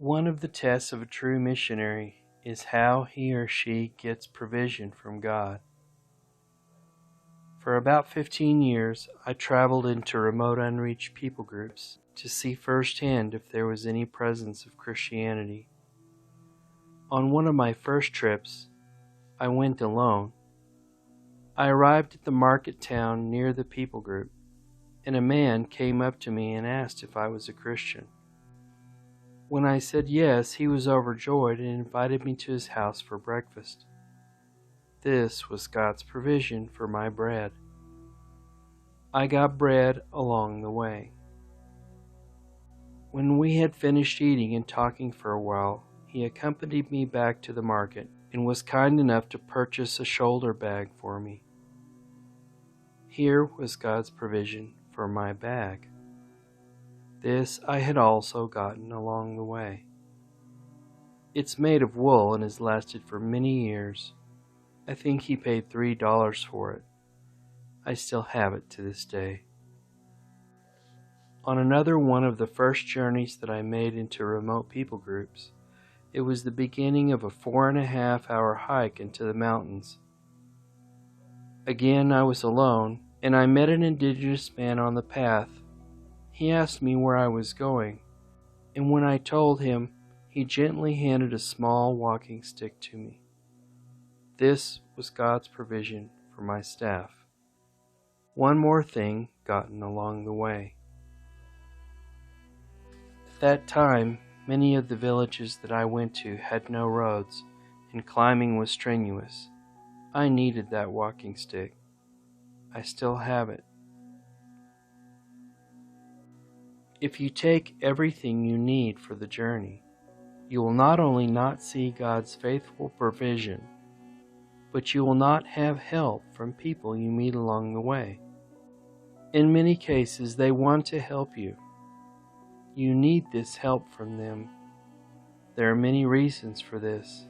One of the tests of a true missionary is how he or she gets provision from God. For about 15 years, I traveled into remote unreached people groups to see firsthand if there was any presence of Christianity. On one of my first trips, I went alone. I arrived at the market town near the people group, and a man came up to me and asked if I was a Christian. When I said yes, he was overjoyed and invited me to his house for breakfast. This was God's provision for my bread. I got bread along the way. When we had finished eating and talking for a while, he accompanied me back to the market and was kind enough to purchase a shoulder bag for me. Here was God's provision for my bag. This I had also gotten along the way. It's made of wool and has lasted for many years. I think he paid $3 for it. I still have it to this day. On another one of the first journeys that I made into remote people groups, it was the beginning of a 4.5-hour hike into the mountains. Again, I was alone, and I met an indigenous man on the path. He asked me where I was going, and when I told him, he gently handed a small walking stick to me. This was God's provision for my staff. One more thing gotten along the way. At that time, many of the villages that I went to had no roads, and climbing was strenuous. I needed that walking stick. I still have it. If you take everything you need for the journey, you will not only not see God's faithful provision, but you will not have help from people you meet along the way. In many cases, they want to help you. You need this help from them. There are many reasons for this.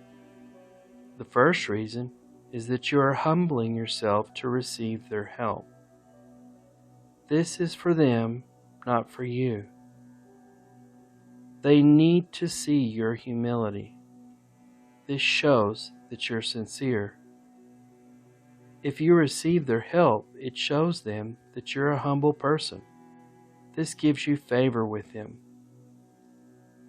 The first reason is that you are humbling yourself to receive their help. This is for them, not for you. They need to see your humility. This shows that you're sincere. If you receive their help, it shows them that you're a humble person. This gives you favor with them.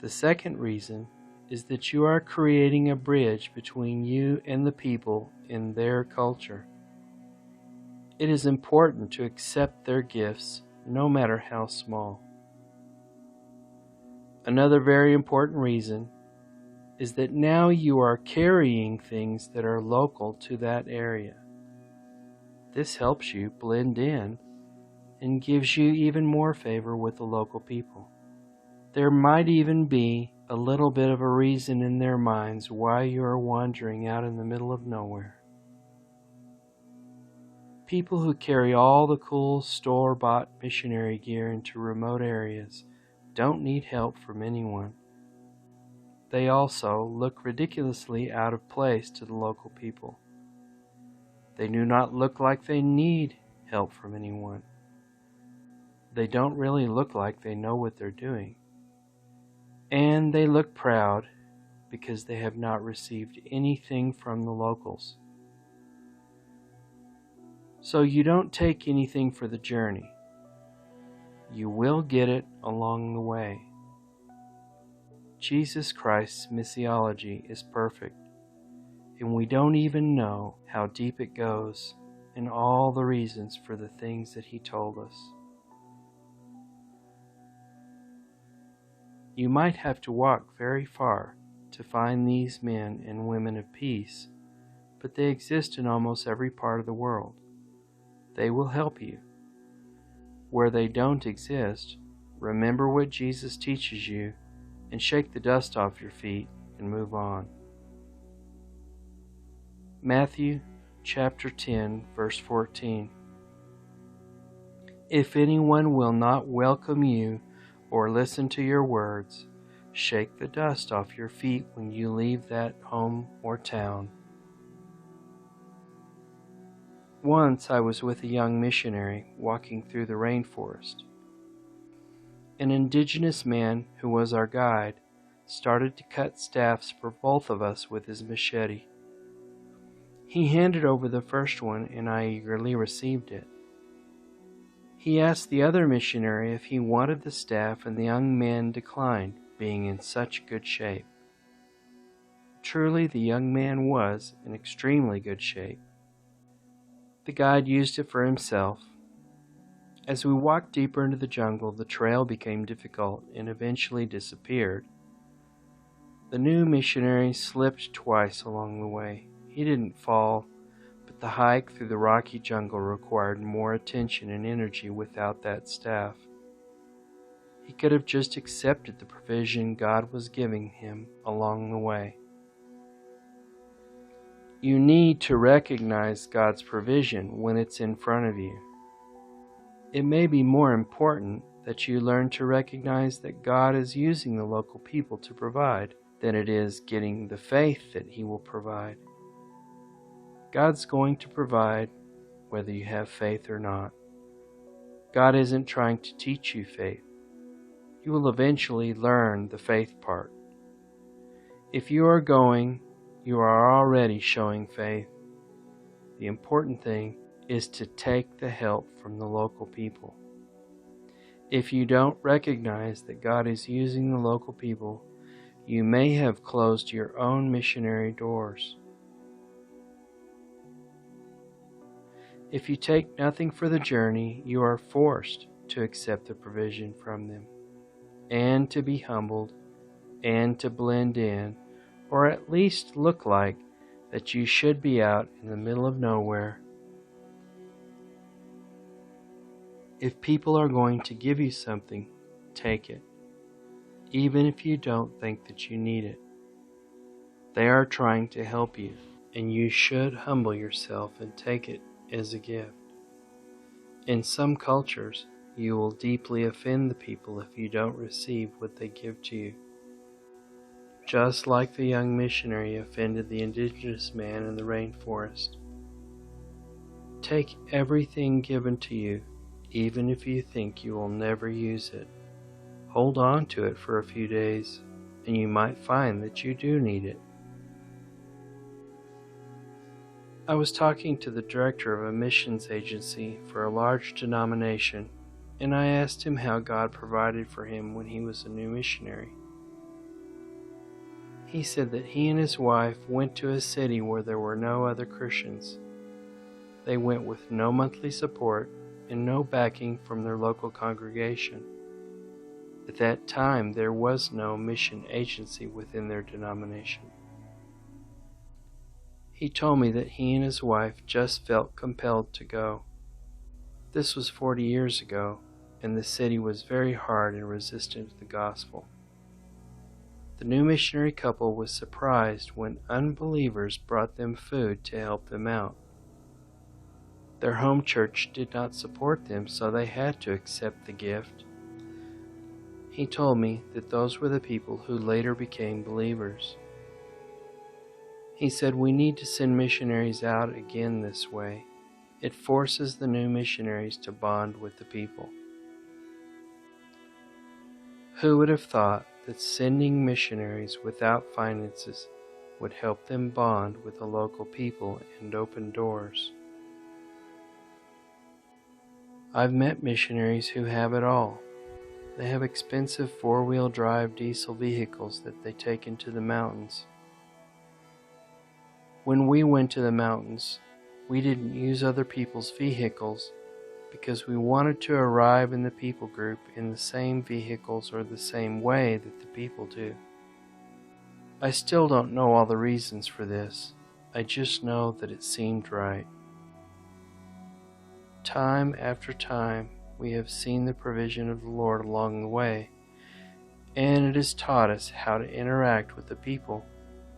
The second reason is that you are creating a bridge between you and the people in their culture. It is important to accept their gifts, no matter how small. Another very important reason is that now you are carrying things that are local to that area. This helps you blend in and gives you even more favor with the local people. There might even be a little bit of a reason in their minds why you are wandering out in the middle of nowhere. People who carry all the cool store-bought missionary gear into remote areas don't need help from anyone. They also look ridiculously out of place to the local people. They do not look like they need help from anyone. They don't really look like they know what they're doing. And they look proud because they have not received anything from the locals. So you don't take anything for the journey. You will get it along the way. Jesus Christ's missiology is perfect, and we don't even know how deep it goes and all the reasons for the things that He told us. You might have to walk very far to find these men and women of peace, but they exist in almost every part of the world. They will help you. Where they don't exist, remember what Jesus teaches you and shake the dust off your feet and move on. Matthew chapter 10, verse 14. If anyone will not welcome you or listen to your words, shake the dust off your feet when you leave that home or town. Once I was with a young missionary walking through the rainforest. An indigenous man who was our guide started to cut staffs for both of us with his machete. He handed over the first one, and I eagerly received it. He asked the other missionary if he wanted the staff, and the young man declined, being in such good shape. Truly, the young man was in extremely good shape. The guide used it for himself. As we walked deeper into the jungle, the trail became difficult and eventually disappeared. The new missionary slipped twice along the way. He didn't fall, but the hike through the rocky jungle required more attention and energy without that staff. He could have just accepted the provision God was giving him along the way. You need to recognize God's provision when it's in front of you. It may be more important that you learn to recognize that God is using the local people to provide than it is getting the faith that He will provide. God's going to provide whether you have faith or not. God isn't trying to teach you faith. You will eventually learn the faith part. If you are going, you are already showing faith. The important thing is to take the help from the local people. If you don't recognize that God is using the local people, you may have closed your own missionary doors. If you take nothing for the journey, you are forced to accept the provision from them, and to be humbled, and to blend in, or at least look like that you should be out in the middle of nowhere. If people are going to give you something, take it, even if you don't think that you need it. They are trying to help you, and you should humble yourself and take it as a gift. In some cultures, you will deeply offend the people if you don't receive what they give to you. Just like the young missionary offended the indigenous man in the rainforest. Take everything given to you, even if you think you will never use it. Hold on to it for a few days, and you might find that you do need it. I was talking to the director of a missions agency for a large denomination, and I asked him how God provided for him when he was a new missionary. He said that he and his wife went to a city where there were no other Christians. They went with no monthly support and no backing from their local congregation. At that time, there was no mission agency within their denomination. He told me that he and his wife just felt compelled to go. This was 40 years ago, and the city was very hard and resistant to the gospel. The new missionary couple was surprised when unbelievers brought them food to help them out. Their home church did not support them, so they had to accept the gift. He told me that those were the people who later became believers. He said we need to send missionaries out again this way. It forces the new missionaries to bond with the people. Who would have thought that sending missionaries without finances would help them bond with the local people and open doors? I've met missionaries who have it all. They have expensive four-wheel drive diesel vehicles that they take into the mountains. When we went to the mountains, we didn't use other people's vehicles because we wanted to arrive in the people group in the same vehicles or the same way that the people do. I still don't know all the reasons for this. I just know that it seemed right. Time after time, we have seen the provision of the Lord along the way, and it has taught us how to interact with the people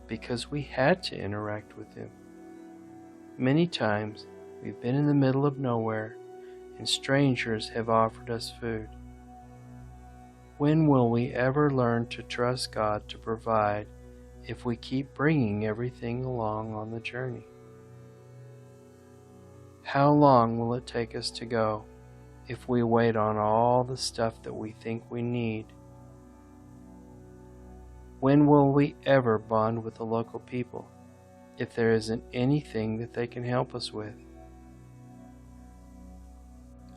because we had to interact with them. Many times, we've been in the middle of nowhere, and strangers have offered us food. When will we ever learn to trust God to provide if we keep bringing everything along on the journey? How long will it take us to go if we wait on all the stuff that we think we need? When will we ever bond with the local people if there isn't anything that they can help us with?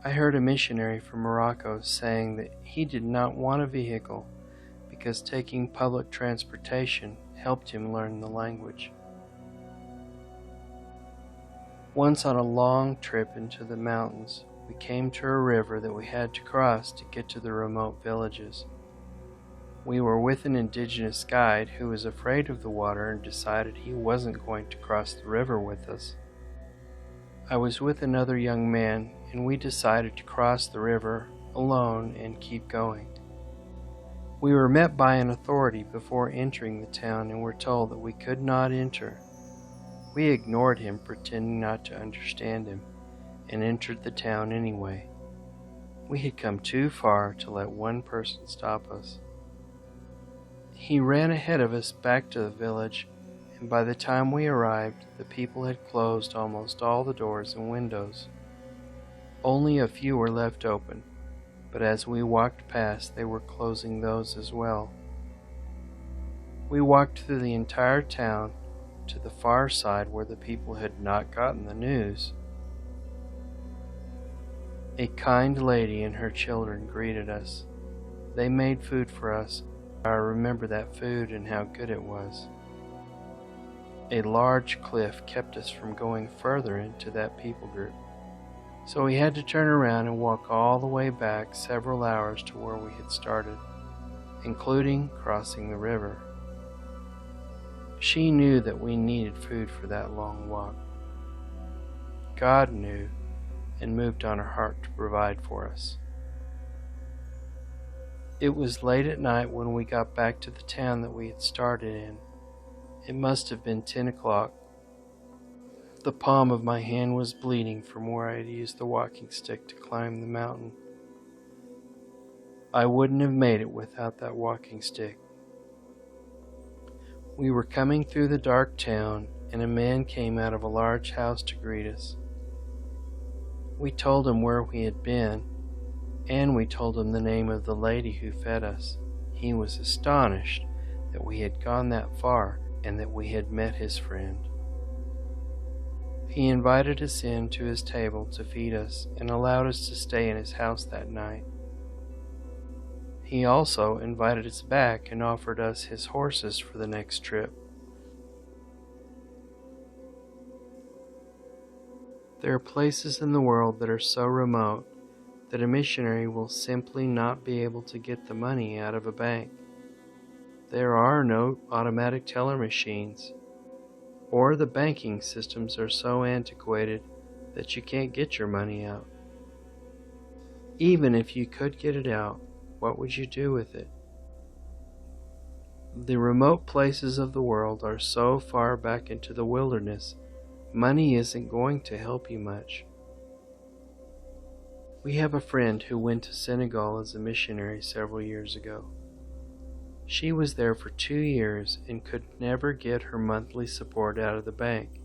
I heard a missionary from Morocco saying that he did not want a vehicle because taking public transportation helped him learn the language. Once on a long trip into the mountains, we came to a river that we had to cross to get to the remote villages. We were with an indigenous guide who was afraid of the water and decided he wasn't going to cross the river with us. I was with another young man, and we decided to cross the river alone and keep going. We were met by an authority before entering the town and were told that we could not enter. We ignored him, pretending not to understand him, and entered the town anyway. We had come too far to let one person stop us. He ran ahead of us back to the village, and by the time we arrived, the people had closed almost all the doors and windows. Only a few were left open, but as we walked past, they were closing those as well. We walked through the entire town to the far side where the people had not gotten the news. A kind lady and her children greeted us. They made food for us. I remember that food and how good it was. A large cliff kept us from going further into that people group, so we had to turn around and walk all the way back several hours to where we had started, including crossing the river. She knew that we needed food for that long walk. God knew and moved on her heart to provide for us. It was late at night when we got back to the town that we had started in. It must have been 10 o'clock. The palm of my hand was bleeding from where I had used the walking stick to climb the mountain. I wouldn't have made it without that walking stick. We were coming through the dark town, and a man came out of a large house to greet us. We told him where we had been, and we told him the name of the lady who fed us. He was astonished that we had gone that far and that we had met his friend. He invited us in to his table to feed us and allowed us to stay in his house that night. He also invited us back and offered us his horses for the next trip. There are places in the world that are so remote that a missionary will simply not be able to get the money out of a bank. There are no automatic teller machines, or the banking systems are so antiquated that you can't get your money out. Even if you could get it out, what would you do with it? The remote places of the world are so far back into the wilderness, money isn't going to help you much. We have a friend who went to Senegal as a missionary several years ago. She was there for 2 years and could never get her monthly support out of the bank.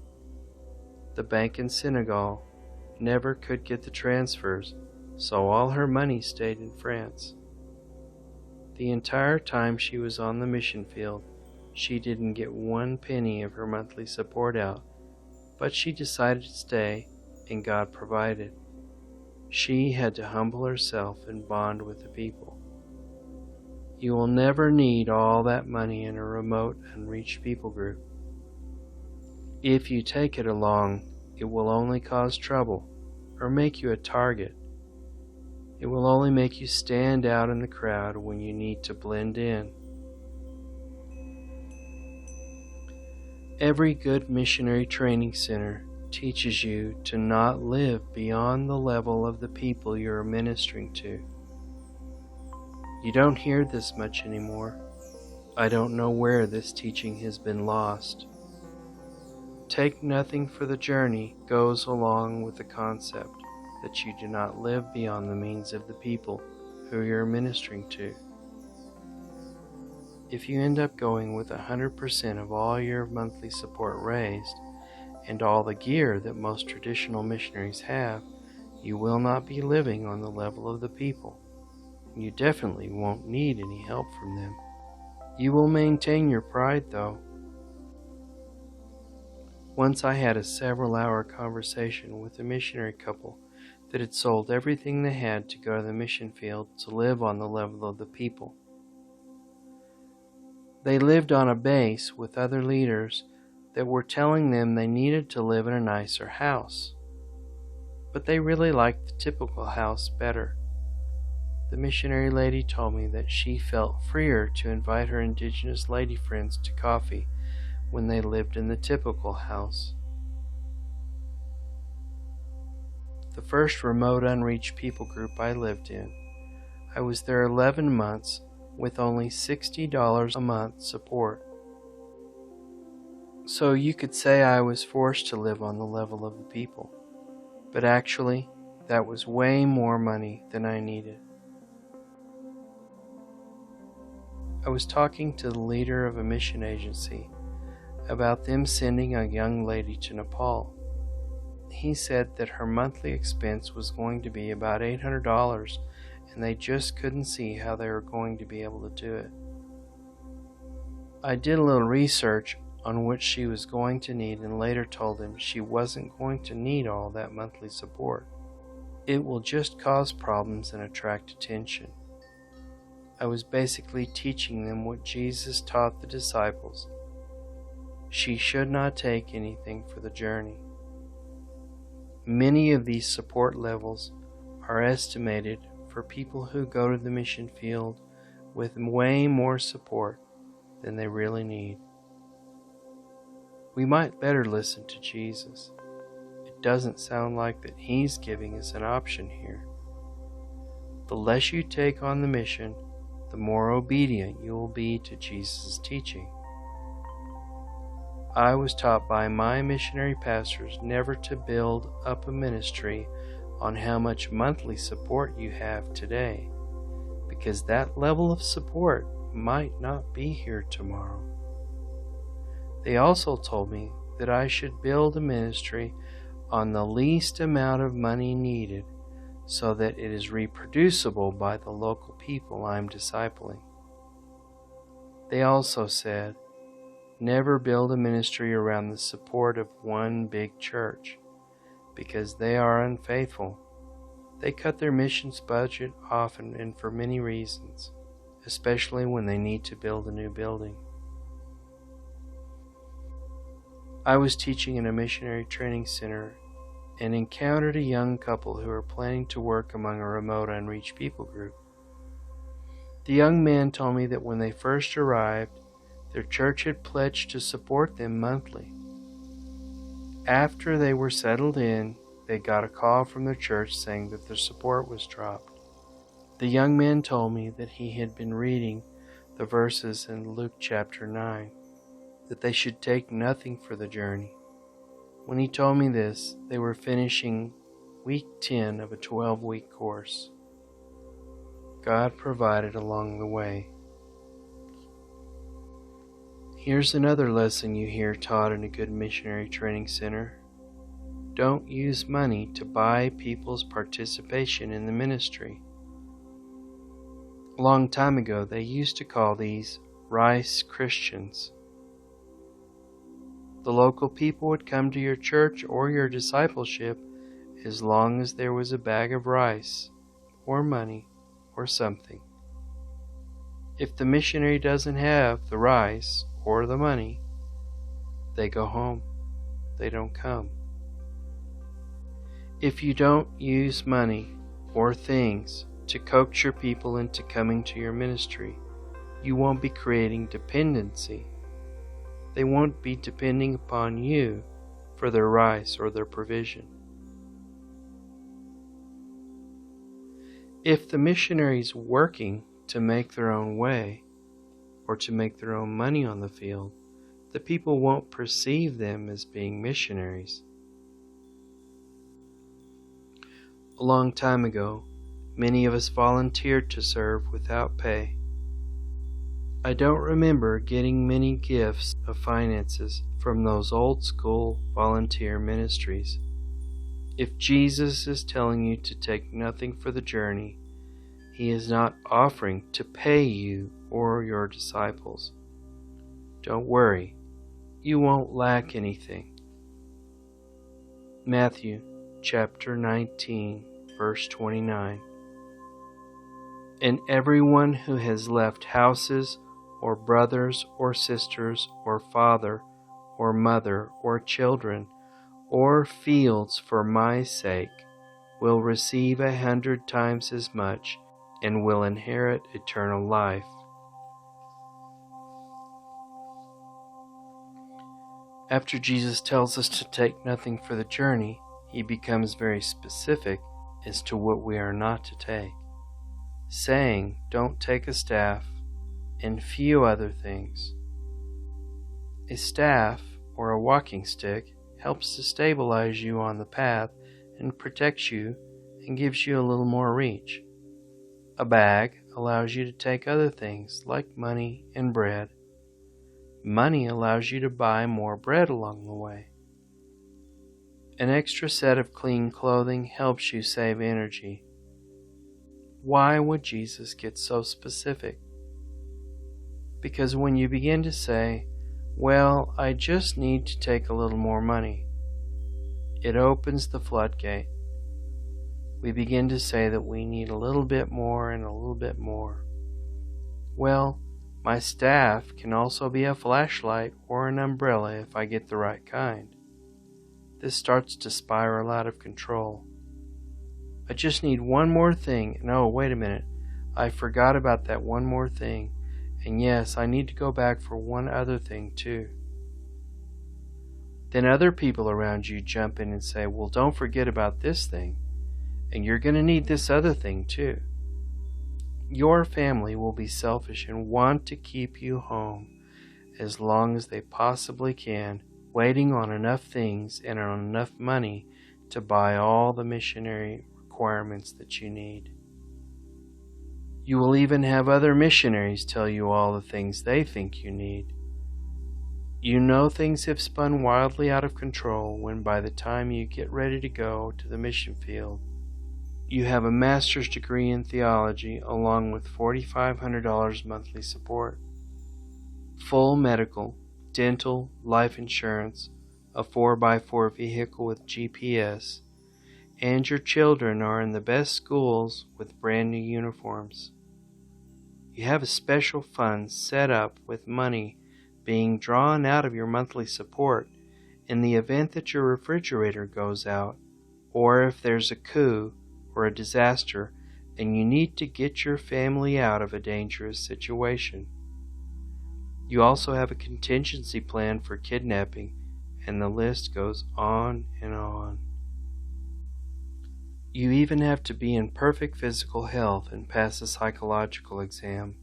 The bank in Senegal never could get the transfers, so all her money stayed in France. The entire time she was on the mission field, she didn't get 1 penny of her monthly support out, but she decided to stay, and God provided. She had to humble herself and bond with the people. You will never need all that money in a remote, unreached people group. If you take it along, it will only cause trouble or make you a target. It will only make you stand out in the crowd when you need to blend in. Every good missionary training center teaches you to not live beyond the level of the people you are ministering to. You don't hear this much anymore. I don't know where this teaching has been lost. Take nothing for the journey goes along with the concept that you do not live beyond the means of the people who you are ministering to. If you end up going with 100% of all your monthly support raised and all the gear that most traditional missionaries have, you will not be living on the level of the people. You definitely won't need any help from them. You will maintain your pride, though. Once I had a several-hour conversation with a missionary couple that had sold everything they had to go to the mission field to live on the level of the people. They lived on a base with other leaders that were telling them they needed to live in a nicer house, but they really liked the typical house better. The missionary lady told me that she felt freer to invite her indigenous lady friends to coffee when they lived in the typical house. The first remote unreached people group I lived in, I was there 11 months with only $60 a month support. So you could say I was forced to live on the level of the people, but actually that was way more money than I needed. I was talking to the leader of a mission agency about them sending a young lady to Nepal. He said that her monthly expense was going to be about $800 and they just couldn't see how they were going to be able to do it. I did a little research on what she was going to need and later told him she wasn't going to need all that monthly support. It will just cause problems and attract attention. I was basically teaching them what Jesus taught the disciples. She should not take anything for the journey. Many of these support levels are estimated for people who go to the mission field with way more support than they really need. We might better listen to Jesus. It doesn't sound like that He's giving us an option here. The less you take on the mission, the more obedient you will be to Jesus' teaching. I was taught by my missionary pastors never to build up a ministry on how much monthly support you have today, because that level of support might not be here tomorrow. They also told me that I should build a ministry on the least amount of money needed so that it is reproducible by the local people I'm discipling. They also said, never build a ministry around the support of one big church, because they are unfaithful. They cut their missions budget often and for many reasons, especially when they need to build a new building. I was teaching in a missionary training center and encountered a young couple who were planning to work among a remote unreached people group. The young man told me that when they first arrived, their church had pledged to support them monthly. After they were settled in, they got a call from their church saying that their support was dropped. The young man told me that he had been reading the verses in Luke chapter 9, that they should take nothing for the journey. When he told me this, they were finishing week 10 of a 12-week course. God provided along the way. Here's another lesson you hear taught in a good missionary training center. Don't use money to buy people's participation in the ministry. A long time ago, they used to call these rice Christians. The local people would come to your church or your discipleship as long as there was a bag of rice, or money, or something. If the missionary doesn't have the rice or the money, they go home. They don't come. If you don't use money or things to coax your people into coming to your ministry, you won't be creating dependency. They won't be depending upon you for their rice or their provision. If the missionary's working to make their own way or to make their own money on the field, the people won't perceive them as being missionaries. A long time ago, many of us volunteered to serve without pay. I don't remember getting many gifts of finances from those old school volunteer ministries. If Jesus is telling you to take nothing for the journey, He is not offering to pay you or your disciples. Don't worry, you won't lack anything. Matthew chapter 19, verse 29. And everyone who has left houses, or brothers, or sisters, or father, or mother, or children, or fields for my sake, will receive 100 times as much, and will inherit eternal life. After Jesus tells us to take nothing for the journey, he becomes very specific as to what we are not to take, saying, "Don't take a staff," and few other things. A staff, or a walking stick, helps to stabilize you on the path and protects you and gives you a little more reach. A bag allows you to take other things like money and bread. Money allows you to buy more bread along the way. An extra set of clean clothing helps you save energy. Why would Jesus get so specific? Because when you begin to say, "Well, I just need to take a little more money," it opens the floodgate. We begin to say that we need a little bit more and a little bit more. Well, my staff can also be a flashlight or an umbrella if I get the right kind. This starts to spiral out of control. I just need one more thing, and oh, wait a minute, I forgot about that one more thing, and yes, I need to go back for one other thing too. Then other people around you jump in and say, "Well, don't forget about this thing, and you're going to need this other thing too." Your family will be selfish and want to keep you home as long as they possibly can, waiting on enough things and on enough money to buy all the missionary requirements that you need. You will even have other missionaries tell you all the things they think you need. You know things have spun wildly out of control when by the time you get ready to go to the mission field, you have a master's degree in theology along with $4,500 monthly support, full medical, dental, life insurance, a 4x4 vehicle with GPS, and your children are in the best schools with brand new uniforms. You have a special fund set up with money being drawn out of your monthly support in the event that your refrigerator goes out, or if there's a coup or a disaster and you need to get your family out of a dangerous situation. You also have a contingency plan for kidnapping, and the list goes on and on. You even have to be in perfect physical health and pass a psychological exam.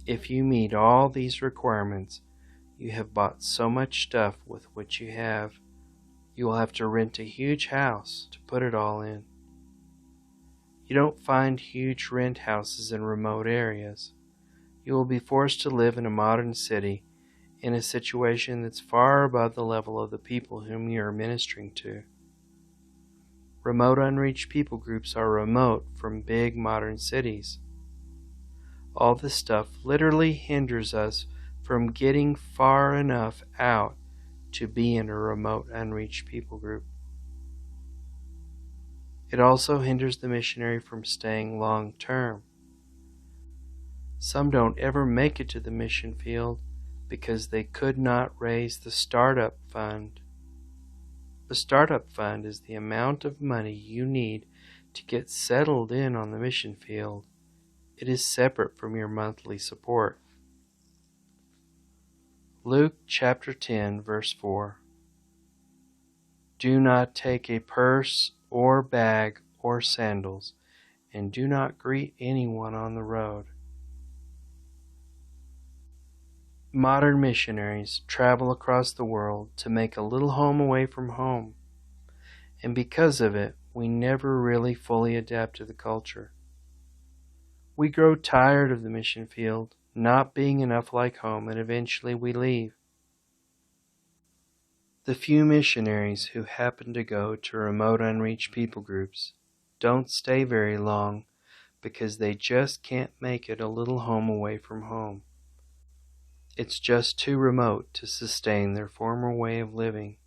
If you meet all these requirements, you have bought so much stuff with what you have, you will have to rent a huge house to put it all in. You don't find huge rent houses in remote areas. You will be forced to live in a modern city in a situation that's far above the level of the people whom you are ministering to. Remote unreached people groups are remote from big modern cities. All this stuff literally hinders us from getting far enough out to be in a remote unreached people group. It also hinders the missionary from staying long term. Some don't ever make it to the mission field because they could not raise the startup fund. The startup fund is the amount of money you need to get settled in on the mission field. It is separate from your monthly support. Luke chapter 10, verse 4. Do not take a purse or bag or sandals, and do not greet anyone on the road. Modern missionaries travel across the world to make a little home away from home, and because of it, we never really fully adapt to the culture. We grow tired of the mission field not being enough like home, and eventually we leave. The few missionaries who happen to go to remote unreached people groups don't stay very long because they just can't make it a little home away from home. It's just too remote to sustain their former way of living.